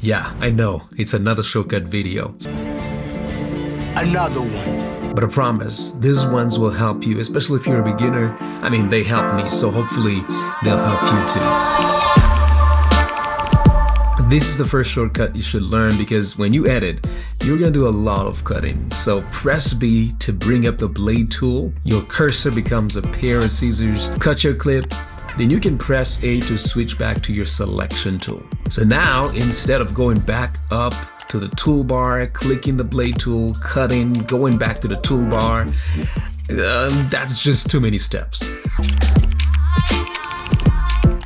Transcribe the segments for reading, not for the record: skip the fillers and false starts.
Yeah, I know, it's another shortcut video. Another one. But I promise, these ones will help you, especially if you're a beginner. I mean, they help me, so hopefully they'll help you too. This is the first shortcut you should learn because when you edit, you're gonna do a lot of cutting. So press B to bring up the blade tool. Your cursor becomes a pair of scissors. Cut your clip. Then you can press A to switch back to your selection tool. So now, instead of going back up to the toolbar, clicking the blade tool, cutting, going back to the toolbar, that's just too many steps.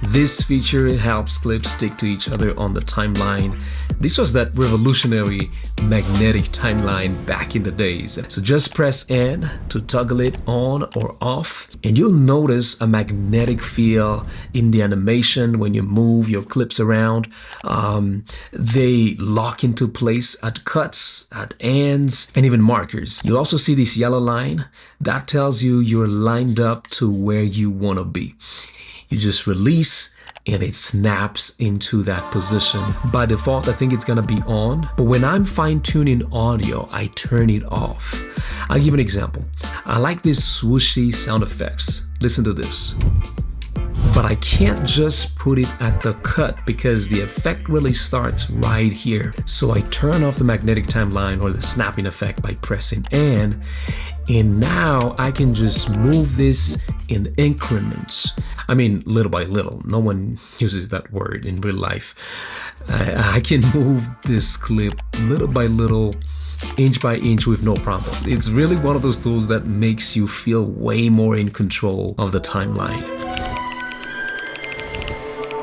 This feature helps clips stick to each other on the timeline. This was that revolutionary magnetic timeline back in the days. So just press N to toggle it on or off, and you'll notice a magnetic feel in the animation when you move your clips around. They lock into place at cuts, at ends, and even markers. You'll also see this yellow line that tells you you're lined up to where you want to be. You just release and it snaps into that position. By default, I think it's gonna be on, but when I'm fine-tuning audio, I turn it off. I'll give an example. I like these swooshy sound effects. Listen to this. But I can't just put it at the cut because the effect really starts right here. So I turn off the magnetic timeline or the snapping effect by pressing N, and now I can just move this in increments. I mean, little by little. No one uses that word in real life. I can move this clip little by little, inch by inch with no problem. It's really one of those tools that makes you feel way more in control of the timeline.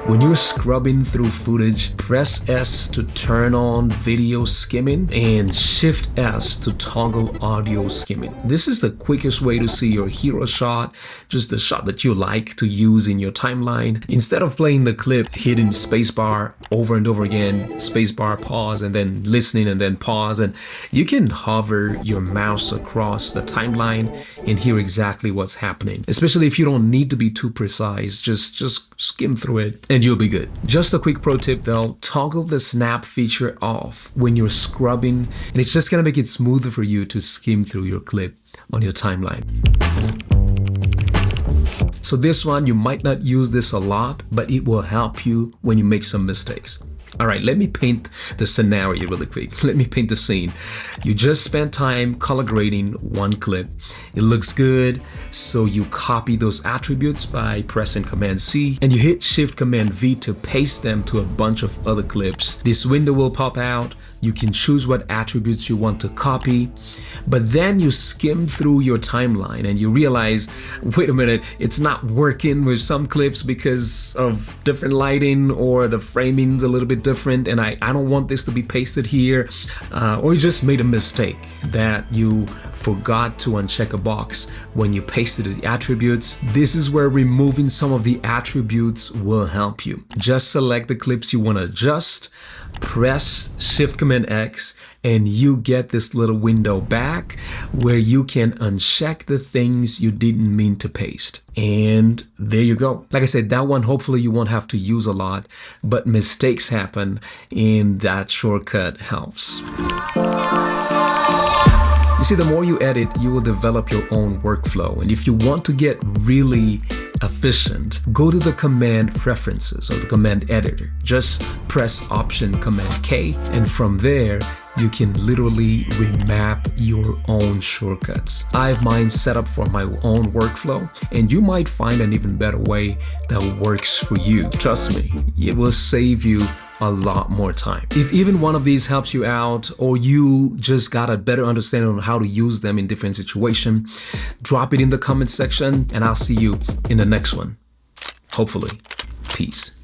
When you're scrubbing through footage, press S to turn on video skimming and Shift+S to toggle audio skimming. This is the quickest way to see your hero shot, just the shot that you like to use in your timeline. Instead of playing the clip, hitting spacebar over and over again, spacebar, pause, and then listening and then pause, and you can hover your mouse across the timeline and hear exactly what's happening. Especially if you don't need to be too precise, just skim through it and you'll be good. Just a quick pro tip though, toggle the snap feature off when you're scrubbing, and it's just gonna make it smoother for you to skim through your clip on your timeline. So this one, you might not use this a lot, but it will help you when you make some mistakes. All right, let me paint the scenario really quick. Let me paint the scene. You just spent time color grading one clip. It looks good, so you copy those attributes by pressing Command C, and you hit Shift Command V to paste them to a bunch of other clips. This window will pop out. You can choose what attributes you want to copy, but then you skim through your timeline and you realize, wait a minute, it's not working with some clips because of different lighting or the framing's a little bit different, and I don't want this to be pasted here, or you just made a mistake that you forgot to uncheck a box when you pasted the attributes. This is where removing some of the attributes will help you. Just select the clips you want to adjust, press Shift Command X, and you get this little window back where you can uncheck the things you didn't mean to paste. And there you go. Like I said, that one hopefully you won't have to use a lot, but mistakes happen and that shortcut helps. You see, the more you edit, you will develop your own workflow. And if you want to get really efficient, go to the command preferences or the command editor. Just press Option Command K, and from there, you can literally remap your own shortcuts. I have mine set up for my own workflow, and you might find an even better way that works for you. Trust me, it will save you a lot more time. If even one of these helps you out, or you just got a better understanding on how to use them in different situations, drop it in the comment section, and I'll see you in the next one. Hopefully. Peace.